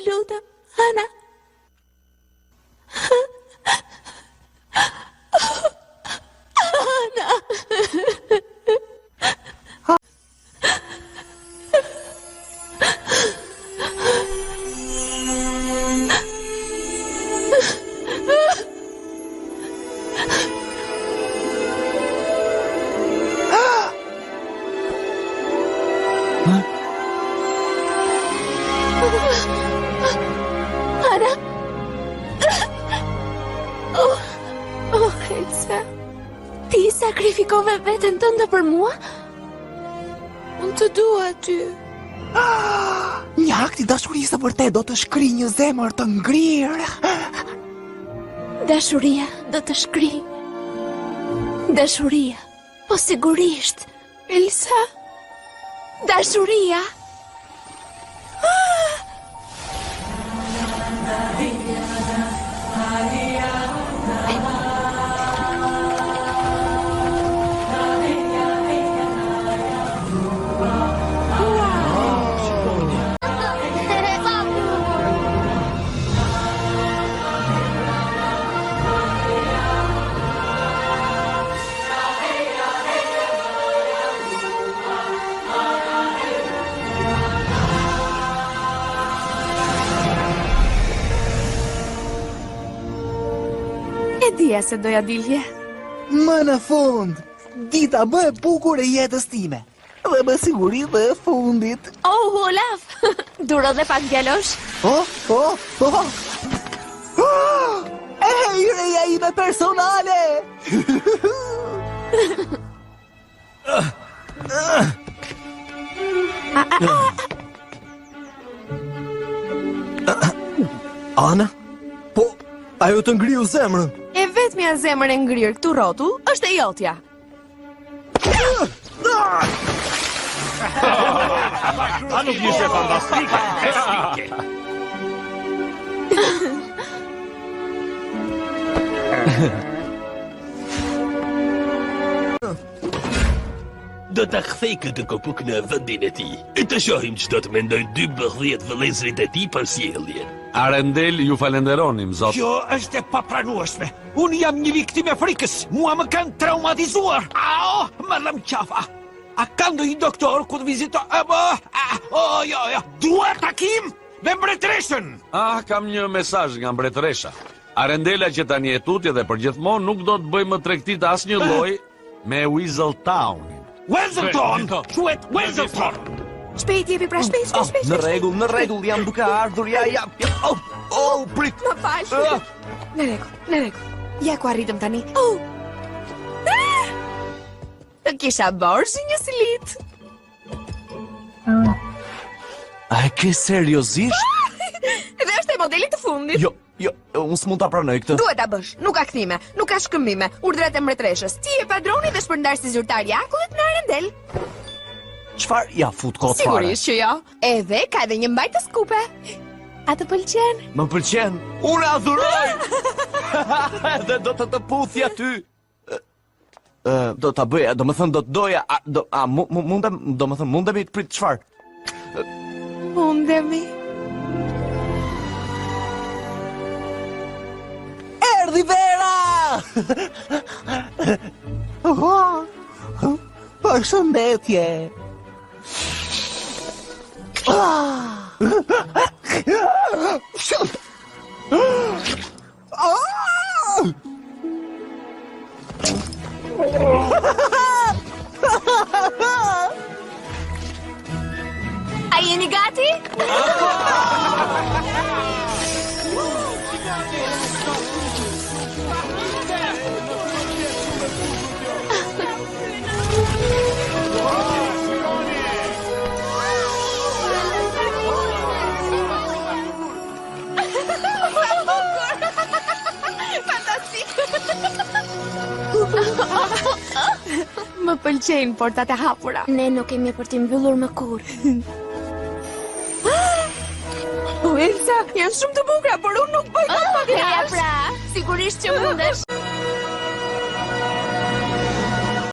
lutem, Ana. Ana. Elsa, ti sakrifikove veten tënde për mua? Unë të dua ty. Një akt i dashurisë vërtet do të shkri një zemër të ngrirë. Dashuria do të shkri. Dashuria, po sigurisht. Elsa, dashuria. E dija se doja dilje. Më në fund, dita më e bukur e jetës time. Dhe me siguri dhe e fundit. Oh, Olaf, duro dhe pak djalosh. E reja ime personale. Ana? Po, ajo të ngriu zemrën. E vetmja zemër e ngrirë këtu rrotull është e jotja. A nuk ishte fantastike? Do të kthej këtë kopuk në vendin e tij. E të shohim ç'do të mendojnë 12 vëllezërit e tij për sjelljen. Arendel, ju falenderonim, zot. Kjo është e papranueshme. Unë jam një viktim e frikës. Mua më kanë traumatizuar. Ao, më lëm qafa. A ka ndonjë doktor ku të vizito? Jo. Dua takim me mbretreshën. Kam një mesazh nga mbretëresha. Arendela që tani e tutje dhe përgjithmonë nuk do të bëjmë më tregti të asnjë lloji me Weaseltownin. Weaselton! Quhet Weaselton! Shpejt jepi pra, shpejt. Në rregull, jam duke ardhur, ja. Prit. Më fal. Në rregull. Ja ku arritëm tani. Të kisha bërë si një silit. A e ke seriozisht? Dhe është e modelit të fundit. Jo, unë s'mund ta pranoj këtë. Duhet ta bësh, nuk ka kthime, nuk ka shkëmbime. Urdhrat e mbretreshës. Ti je padroni dhe shpërndar si zyrtar i akullit në Arendel. Çfarë? Ja, fut kot fare. Sigurisht që jo. Edhe ka edhe një mbajtës kupe. A të pëlqen? Më pëlqen. Unë adhuroj. Dhe do të puthja ty. Do ta bëja, domethënë do të doja, mundemi të prit çfarë? Mundemi. Erdhi vera! Përshëndetje. A jeni gati? Më pëlqejnë portat e hapura. Ne nuk kemi për t'i mbyllur më kur. Elsa, janë shumë të bukura, por unë nuk bëj dot pa Ja pra, sigurisht që mundesh.